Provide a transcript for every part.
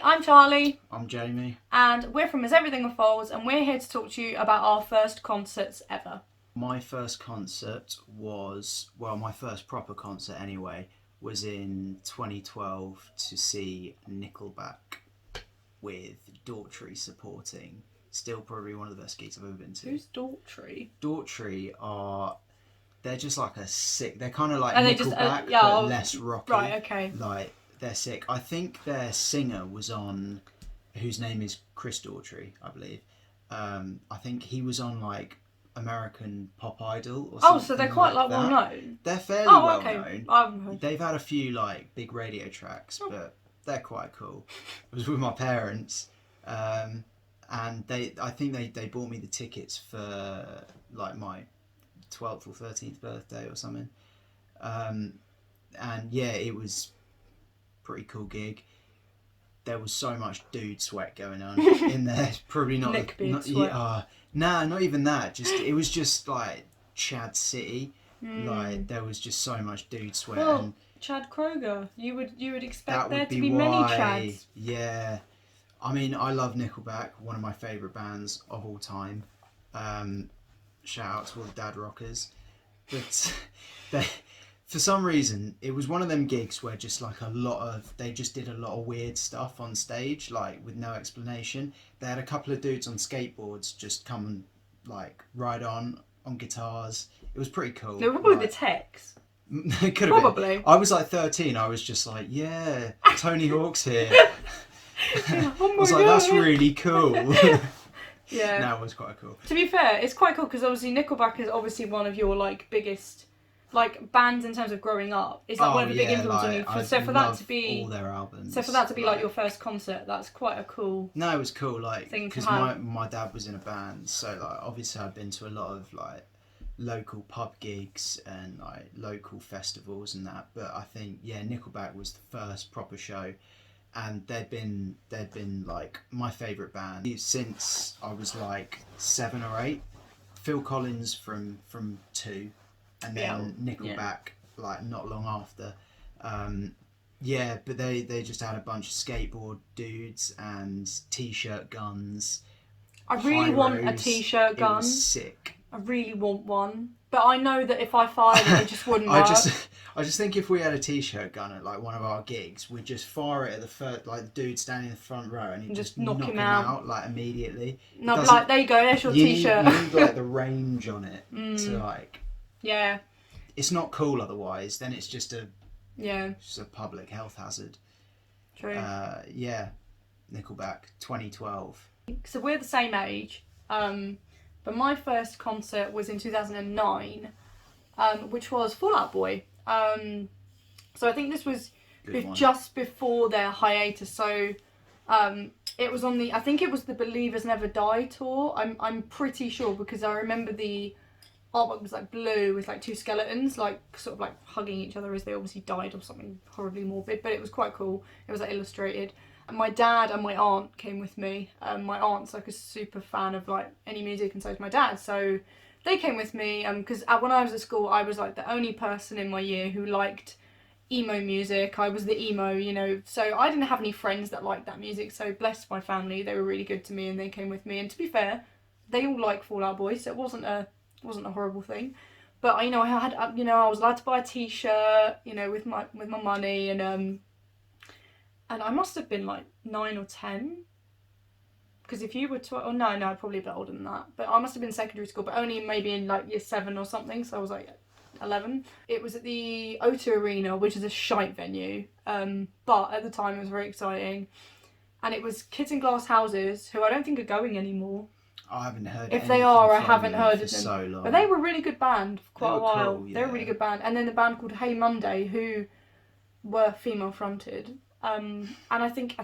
I'm Charlie. I'm Jamie. And we're from As Everything Unfolds, and we're here to talk to you about our first concerts ever. My first concert was, my first proper concert anyway, was in 2012 to see Nickelback with Daughtry supporting. Still probably one of the best gigs I've ever been to. Who's Daughtry? Daughtry they're just like they're kind of like Nickelback, but less rocky. Right, okay. Like, they're sick. I think their singer was on, whose name is Chris Daughtry, I believe. I think he was on like American Pop Idol or something. Oh, so they're quite like well known. They're fairly well known. They've had a few like big radio tracks, but they're quite cool. I was with my parents, and I think they bought me the tickets for like my 12th or 13th birthday or something. And yeah, it was pretty cool gig. There was so much dude sweat going on in there. Probably not sweat. Not even that. It was just like Chad City. Like, there was just so much dude sweat. Well, and Chad Kroger. You would expect there to be many Chads. Yeah, I mean, I love Nickelback, one of my favourite bands of all time. Shout out to all the dad rockers. But for some reason, it was one of them gigs where just like they just did a lot of weird stuff on stage, like with no explanation. They had a couple of dudes on skateboards just come and like ride on guitars. It was pretty cool. They were probably the Techs. It could have been. I was like 13. I was just like, yeah, Tony Hawk's here. Oh my I was like, God. that's really cool. Yeah. That was quite cool. To be fair, it's quite cool because obviously Nickelback is obviously one of your like biggest like bands in terms of growing up. It's like one of the big influences on you. So for that to be all their albums. So for that to be like your first concert, that's quite a cool. No, it was cool. Like, because my dad was in a band, so like obviously I'd been to a lot of like local pub gigs and like local festivals and that. But I think Nickelback was the first proper show. And they'd been like my favourite band since I was like 7 or 8. Phil Collins from 2, and then Nickelback like not long after. But they just had a bunch of skateboard dudes and t-shirt guns. I really want a t-shirt gun. It was sick. I really want one, but I know that if I fired it just wouldn't work. I just think if we had a t-shirt gun at like one of our gigs, we'd just fire it at the first, like the dude standing in the front row, and he'd just knock him out like immediately. No, but like, there you go, there's your t-shirt. You need like the range on it to like. Yeah. It's not cool otherwise. Then it's just a public health hazard. True. Nickelback, 2012. So we're the same age. But my first concert was in 2009, which was Fall Out Boy. So I think this was just before their hiatus. So it was on I think it was the Believers Never Die tour. I'm pretty sure because I remember the artwork was like blue with like 2 skeletons like sort of like hugging each other as they obviously died of something horribly morbid. But it was quite cool. It was like illustrated. And my dad and my aunt came with me. My aunt's like a super fan of like any music, and so is my dad. So they came with me because when I was at school, I was like the only person in my year who liked emo music. I was the emo, So I didn't have any friends that liked that music. So bless my family, they were really good to me, and they came with me. And to be fair, they all like Fall Out Boy, so it wasn't a horrible thing. But I had I was allowed to buy a t-shirt, with my money, and I must have been like 9 or 10. Because if you were 12, no, probably a bit older than that. But I must have been in secondary school, but only maybe in like year 7 or something. So I was like 11. It was at the O2 Arena, which is a shite venue. But at the time it was very exciting. And it was Kids in Glass Houses, who I don't think are going anymore. I haven't heard. If they are, I haven't heard of them. So long. But they were a really good band for quite a while. Cool, yeah. They were a really good band. And then the band called Hey Monday, who were female fronted. And I think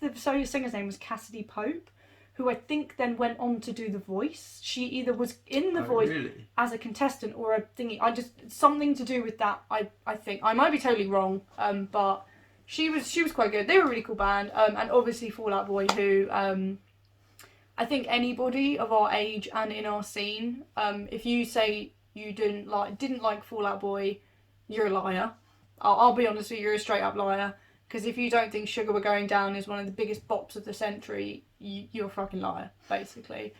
the singer's name was Cassidy Pope, who I think then went on to do The Voice. She either was in The Voice as a contestant or a thingy. Something to do with that. I think I might be totally wrong. But she was quite good. They were a really cool band. And obviously Fall Out Boy, who I think anybody of our age and in our scene, if you say you didn't like Fall Out Boy, you're a liar. I'll be honest with you, you're a straight up liar. Because if you don't think Sugar We're Going Down is one of the biggest bops of the century, you're a fucking liar, basically.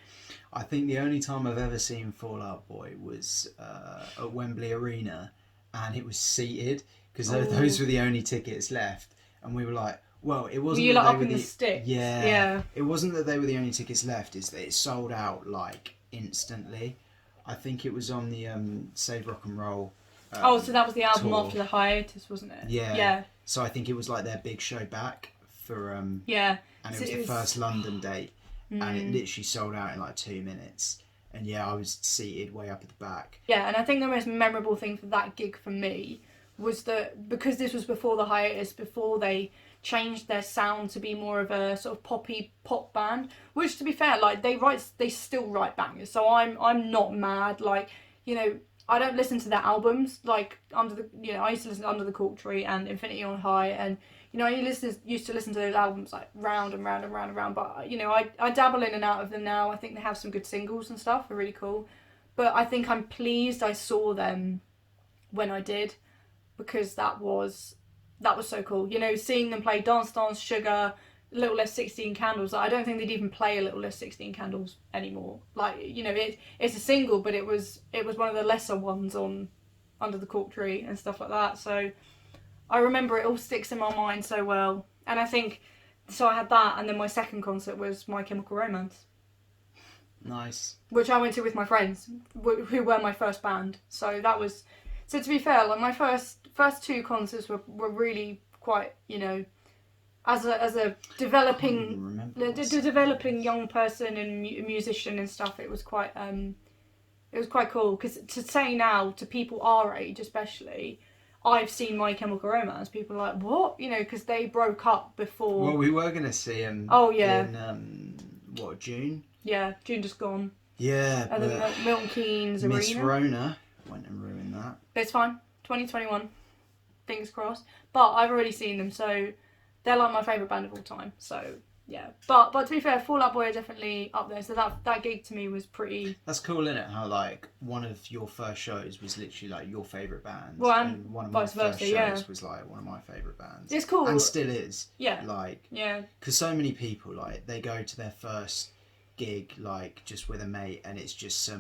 I think the only time I've ever seen Fall Out Boy was at Wembley Arena, and it was seated, because those were the only tickets left, and we were like, well, it wasn't. Were you that like they up were in the sticks? Yeah. It wasn't that they were the only tickets left. It's that it sold out like instantly. I think it was on the Save Rock and Roll. So that was the album tour. after the hiatus, wasn't it? Yeah. Yeah. So I think it was like their big show back for Yeah. and it was the first London date, and it literally sold out in like 2 minutes. And yeah, I was seated way up at the back. Yeah, and I think the most memorable thing for that gig for me was that because this was before the hiatus, before they changed their sound to be more of a sort of poppy pop band, which to be fair, like they still write bangers, so I'm not mad. Like, you know, I don't listen to their albums, like I used to listen to Under the Cork Tree and Infinity on High, and you know, I used to listen to those albums like round and round and round and round, but you know, I dabble in and out of them now. I think they have some good singles and stuff, they're really cool, but I think I'm pleased I saw them when I did, because that was so cool. You know, seeing them play Dance Dance, Sugar, Little Less 16 Candles. I don't think they'd even play a Little Less 16 Candles anymore. Like, you know, it's a single, but it was one of the lesser ones on Under the Cork Tree and stuff like that. So I remember it all sticks in my mind so well. And I think, so I had that, and then my second concert was My Chemical Romance. Nice. Which I went to with my friends, who were my first band. So that was, so to be fair, like my first two concerts were really quite, you know, as a developing young person and musician and stuff, it was quite cool, because to say now to people our age especially, I've seen My Chemical Romance, people are like, what, you know, because they broke up before. Well, we were gonna see him. In June? Yeah, June just gone. Yeah, and then Milton Keynes Arena. Miss Rona went and ruined that. But it's fine. 2021. Fingers crossed. But I've already seen them, so they're like my favourite band of all time. So yeah. But to be fair, Fall Out Boy are definitely up there. So that gig to me was pretty. That's cool, isn't it? How like one of your first shows was literally like your favourite band. Well, and one of my first shows was like one of my favourite bands. It's cool. And still is. Yeah. Like, yeah. Because so many people, like, they go to their first gig like just with a mate, and it's just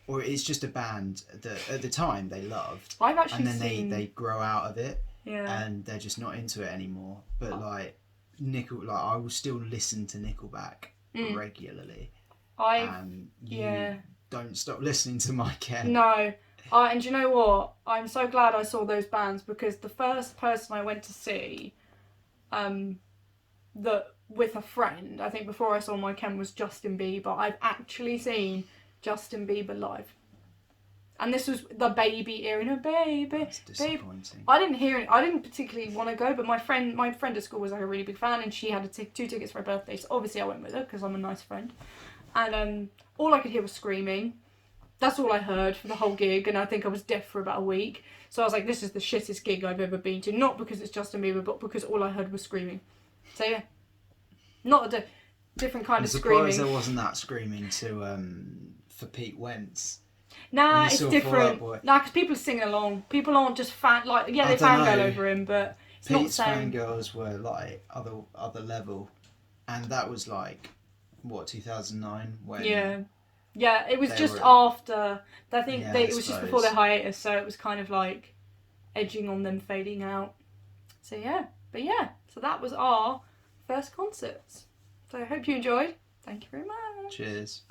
or it's just a band that at the time they loved. I've actually and then they grow out of it. Yeah. And they're just not into it anymore. But like I will still listen to Nickelback regularly. And you don't stop listening to My Chem. No. And you know what? I'm so glad I saw those bands, because the first person I went to see that with a friend, I think before I saw My Chem, was Justin Bieber. I've actually seen Justin Bieber live. And this was the Baby era. No, baby. That's disappointing. I didn't hear it. I didn't particularly want to go, but my friend at school was like a really big fan, and she had 2 tickets for her birthday. So obviously I went with her because I'm a nice friend. And all I could hear was screaming. That's all I heard for the whole gig, and I think I was deaf for about a week. So I was like, this is the shittest gig I've ever been to. Not because it's Justin Bieber, but because all I heard was screaming. So yeah, not a different kind of screaming. I'm surprised there wasn't that screaming for Pete Wentz. Nah, it's different. Nah, because people are singing along. People aren't just they fangirl over him, but it's Pete's not the same. fangirls were like other level, and that was like 2009 when. Yeah, it was just after. I think it was just before their hiatus, so it was kind of like edging on them fading out. So so that was our first concerts. So I hope you enjoyed. Thank you very much. Cheers.